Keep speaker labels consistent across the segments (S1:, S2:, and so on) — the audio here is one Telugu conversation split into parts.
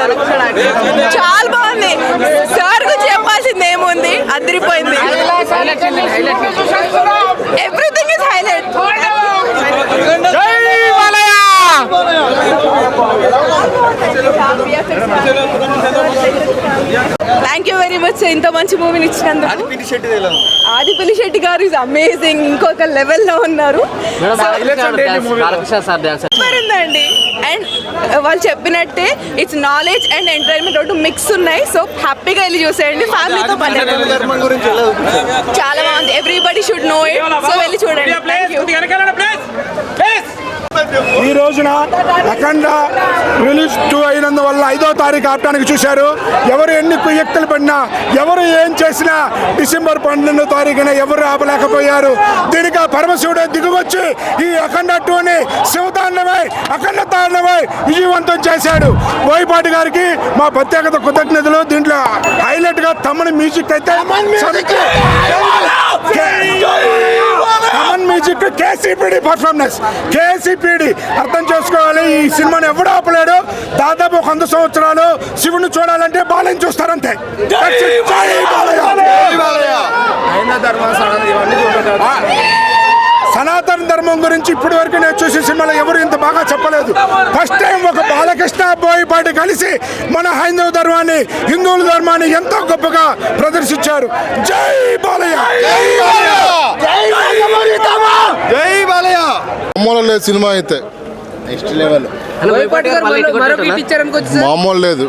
S1: చేశారు. చాలా బాగుంది. సార్ గురించి చెప్పాల్సింది ఏముంది, అదిరిపోయింది. Everything is highlight. Thank you very much ఇంత మంచి మూవీని ఇచ్చినందుకు. ఆదిపిల్లి శెట్టి గారు ఇస్ అమేజింగ్, ఇంకొక లెవెల్లో ఉన్నారు. ఉందండి. అండ్ వాళ్ళు చెప్పినట్టే ఇట్స్ నాలెడ్జ్ అండ్ ఎంటర్టైన్మెంట్ రెండు మిక్స్ ఉన్నాయి. సో హ్యాపీగా వెళ్ళి చూసేయండి ఫ్యామిలీతో పాటు. చాలా బాగుంది. Everybody should know it. So వెళ్ళి చూడండి.
S2: ఈ రోజున అఖండ రిలీజ్ 2 అయినందువల్ల 5వ తారీఖు ఆపడానికి చూశారు. ఎవరు ఎన్ని కుయ్యక్తులు పడినా, ఎవరు ఏం చేసినా డిసెంబర్ 12వ తారీఖున ఎవరు ఆపలేకపోయారు. దీనికి ఆ పరమశివుడే దిగువచ్చి ఈ అఖండ 2ని శివతాండవై అఖండ తాండవై విజయవంతం చేశాడు. బోయపాటి గారికి మా ప్రత్యేకత కృతజ్ఞతలు. దీంట్లో హైలైట్ గా తమన్ మ్యూజిక్ అయితే Thaman music KCPD performance. KCPD అర్థం చేసుకోవాలి. ఈ సినిమాని ఎవడు ఆపలేడు. దాదాపు 100 సంవత్సరాలు శివుని చూడాలంటే బాలని చూస్తారంతే. సనాతన ధర్మం గురించి ఇప్పటి వరకు నేను చూసే సినిమాలో ఎవరు ఇంత బాగా చెప్పలేదు. ఫస్ట్ టైం ఒక బాలకృష్ణ బోయపాటి కలిసి మన హైందవ ధర్మాన్ని, హిందువుల ధర్మాన్ని ఎంతో గొప్పగా ప్రదర్శించారు. జై బాలయ్య.
S3: జై బాలయ్య. అమ్మోలో లేదు సినిమా అయితే నెక్స్ట్ లెవెల్. మామూలు లేదు.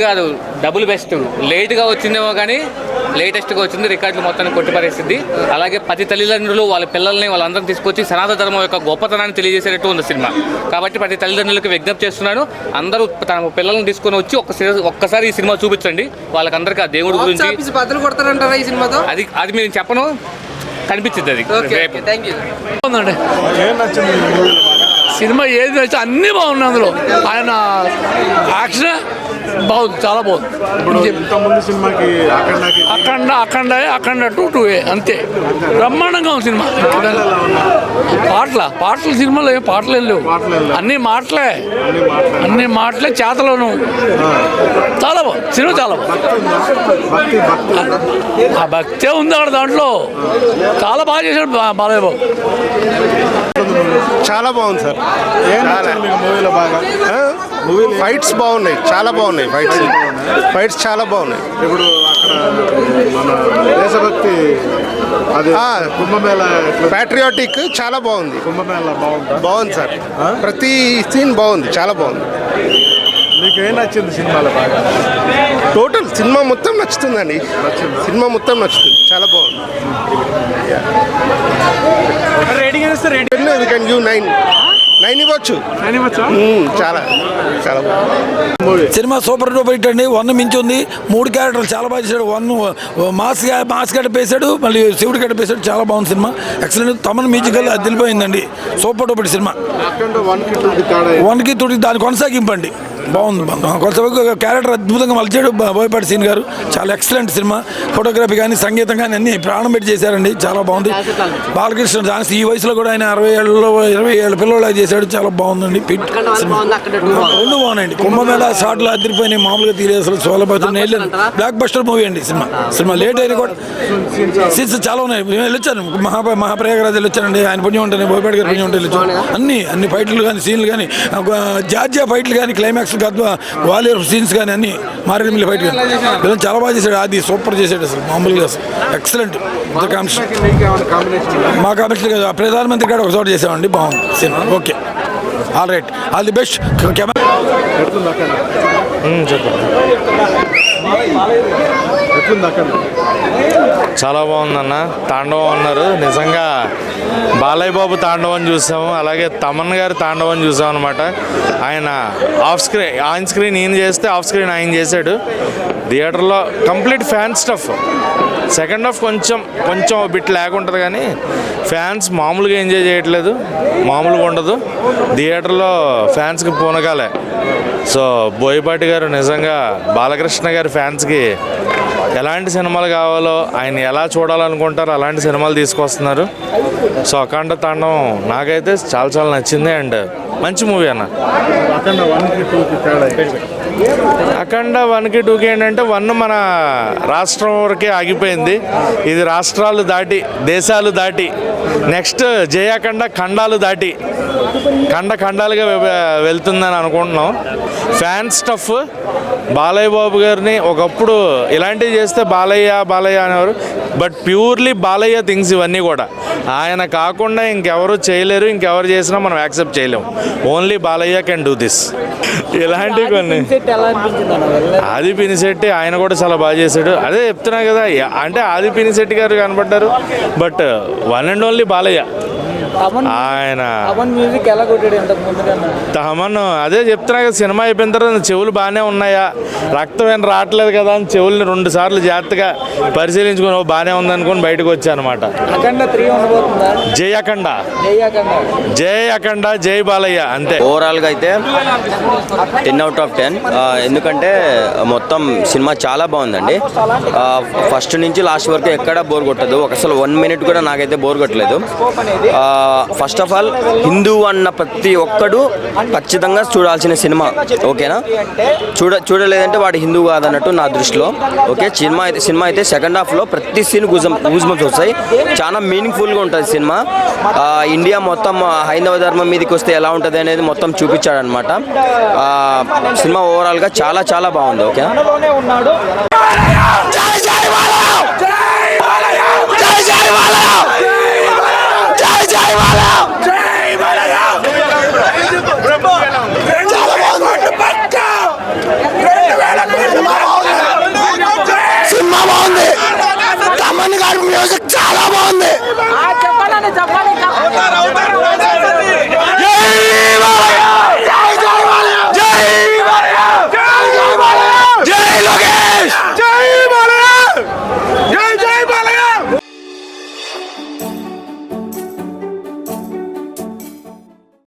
S4: కాదు డబుల్ బెస్ట్. లేట్గా వచ్చిందేమో కానీ లేటెస్ట్గా వచ్చింది. రికార్డులు మొత్తాన్ని కొట్టి పరిస్థితి. అలాగే 10 తల్లిదండ్రులు వాళ్ళ పిల్లల్ని వాళ్ళందరం తీసుకొచ్చి సనాతన ధర్మం యొక్క గొప్పతనాన్ని తెలియజేసేటట్టు ఉంది సినిమా. కాబట్టి 10 తల్లిదండ్రులకు విజ్ఞప్తి చేస్తున్నాను, అందరూ తన పిల్లల్ని తీసుకొని వచ్చి ఒక్కసారి ఈ సినిమా చూపించండి. వాళ్ళకందరికీ ఆ దేవుడి గురించి అది మీరు చెప్పను, కనిపించింది అది.
S5: సినిమా ఏది నచ్చి అన్నీ బాగున్నాయి. అందులో ఆయన యాక్షన్ బాగుంది, చాలా బాగుంది. అఖండ 2 అంతే బ్రహ్మాండంగా ఉంది సినిమా. పాటలు సినిమాలో ఏం పాటలు ఏం లేవు, అన్ని మాటలే చేతలోను. చాలా బాగుంది సినిమా, చాలా బాగుంది. ఆ భక్తే ఉంది అక్కడ దాంట్లో. చాలా బాగా చేశాడు బాలయ్య బాబు.
S3: చాలా బాగుంది సార్. ఫైట్స్ బాగున్నాయి, చాలా బాగున్నాయి. ఫైట్స్ చాలా బాగున్నాయి.
S6: ఇప్పుడు మన దేశభక్తి కుంభమేళ
S3: ప్యాట్రియాటిక్ చాలా బాగుంది.
S6: కుంభమేళ
S3: బాగుంది సార్. ప్రతి సీన్ బాగుంది, చాలా బాగుంది.
S6: మీకు ఏం నచ్చింది సినిమాలో బాగా?
S3: టోటల్ సినిమా మొత్తం నచ్చుతుందండి. సినిమా మొత్తం నచ్చుతుంది, చాలా బాగుంది. కెన్ గివ్ 9 ఇవ్వచ్చు. చాలా చాలా బాగుంది
S7: సినిమా. సూపర్ డూపర్ హిట్ అండి. 1 మించి ఉంది. 3 క్యారెక్టర్లు చాలా బాగా చేశాడు. 1 మాస్ గడ్డ పేసాడు, మళ్ళీ శివుడి గడ్డ పేసాడు. చాలా బాగుంది సినిమా. ఎక్సలెంట్. తమన్ మ్యూజికల్ అదిలిపోయిందండి. సూపర్ డూపర్ సినిమా. 1కి 2 దాని కొనసాగింపండి. బాగుంది. కొనసాగి క్యారెక్టర్ అద్భుతంగా మలిచాడు బోయపాటి సీన్ గారు. చాలా ఎక్సలెంట్ సినిమా. ఫోటోగ్రఫీ కానీ, సంగీతం కానీ అన్ని ప్రాణం పెట్టి చేశారండి. చాలా బాగుంది. బాలకృష్ణ డాన్స్ ఈ వయసులో కూడా ఆయన 20 ఏళ్ళ పిల్లలు చేశాడు. చాలా బాగుందండి. రెండు బాగున్నాయండి. కుంభమేళ షాట్లు అదిరిపోయినాయి. మామూలుగా తీరే అసలు సోలబోతుంది. బ్లాక్ బస్టర్ మూవీ అండి. సినిమా లేట్ అయినా కూడా సీన్స్ చాలా ఉన్నాయి. మేము వెళ్ళొచ్చాను, మహాప్రయాగరాజ్ వెళ్ళొచ్చానండి. ఆయన పుణ్యం ఉంటుంది, బోయపాటి గారి పుణ్యం ఉంటుంది. అన్ని ఫైట్లు కానీ, సీన్లు కానీ, జార్జియా ఫైట్లు కానీ, క్లైమాక్స్ గ్వాలియర్ సీన్స్ కానీ, అన్ని మారేడుమిల్లి ఫైట్ కానీ చాలా బాగా చేశాడు. అది సూపర్ చేశాడు అసలు, మామూలుగా అసలు ఎక్సలెంట్. మా కాంబినేషన్ ప్రధానమంత్రి గారు ఒక చోట చేసామండి. బాగుంది cinema. Okay, all right, all the best.
S8: చాలా బాగుందన్న. తాండవం అన్నారు, నిజంగా బాలయ్య బాబు తాండవం చూసాము, అలాగే తమన్ గారి తాండవం చూసాం అనమాట. ఆయన ఆన్ స్క్రీన్ ఈయన చేస్తే ఆఫ్ స్క్రీన్ ఆయన చేశాడు. థియేటర్లో complete fan stuff. Second half కొంచెం బిట్ ల్యాగ్ ఉంటుంది కానీ ఫ్యాన్స్ మామూలుగా ఎంజాయ్ చేయట్లేదు, మామూలుగా ఉండదు. థియేటర్లో ఫ్యాన్స్కి పూనకాలే. సో బోయపాటి గారు నిజంగా బాలకృష్ణ గారి ఫ్యాన్స్కి ఎలాంటి సినిమాలు కావాలో, ఆయన ఎలా చూడాలనుకుంటారో అలాంటి సినిమాలు తీసుకొస్తున్నారు. సో అఖండ తాండవం నాకైతే చాలా నచ్చింది అండ్ మంచి మూవీ అన్న. అఖండ 1కి 2కి ఏంటంటే 1 మన రాష్ట్రం వరకే ఆగిపోయింది. ఇది రాష్ట్రాలు దాటి, దేశాలు దాటి, నెక్స్ట్ జయఖండ ఖండాలు దాటి ఖండాలుగా వెళ్తుందని అనుకుంటున్నాం. ఫ్యాన్ స్టఫ్ బాలయ్య బాబు గారిని ఒకప్పుడు ఇలాంటివి చేస్తే బాలయ్య అనేవారు. బట్ ప్యూర్లీ బాలయ్య థింగ్స్ ఇవన్నీ కూడా. ఆయన కాకుండా ఇంకెవరు చేయలేరు, ఇంకెవరు చేసినా మనం యాక్సెప్ట్ చేయలేము. Only Balayya can do this. ఇలాంటివి కొన్ని ఆది పినిశెట్టి ఆయన కూడా చాలా బాగా చేశాడు. అదే చెప్తున్నా కదా, అంటే ఆది పినిశెట్టి గారు కనబడ్డారు, but one and only Balayya. ఆయన తమన్ అదే చెప్తున్నా కదా, సినిమా అయిపోయిన తర్వాత చెవులు బాగానే ఉన్నాయా, రక్తం ఏం రావట్లేదు కదా అని చెవుల్ని 2 సార్లు జాగ్రత్తగా పరిశీలించుకొని బాగానే ఉందనుకొని బయటకు వచ్చా అనమాట. జై అఖండ జై బాలయ్య అంతే.
S9: ఓవరాల్గా అయితే 10/10. ఎందుకంటే మొత్తం సినిమా చాలా బాగుందండి. ఫస్ట్ నుంచి లాస్ట్ వరకు ఎక్కడ బోర్ కొట్టదు. అసలు 1 మినిట్ కూడా నాకైతే బోర్ కొట్టలేదు. ఫస్ట్ ఆఫ్ ఆల్ హిందూ అన్న ప్రతి ఒక్కడు ఖచ్చితంగా చూడాల్సిన సినిమా. ఓకేనా? చూడలేదంటే వాడు హిందూ కాదన్నట్టు నా దృష్టిలో. ఓకే, సినిమా అయితే సెకండ్ హాఫ్లో ప్రతి సీన్ గూజ్బంప్స్ వస్తాయి. చాలా మీనింగ్ఫుల్గా ఉంటుంది సినిమా. ఇండియా మొత్తం హైందవ ధర్మం మీదకి వస్తే ఎలా ఉంటుంది అనేది మొత్తం చూపించాడనమాట. సినిమా ఓవరాల్గా చాలా బాగుంది. ఓకే,
S2: సినిమా బాగుంది. తమన్ గారి మ్యూజిక్ చాలా బాగుంది. జై లోకేష్.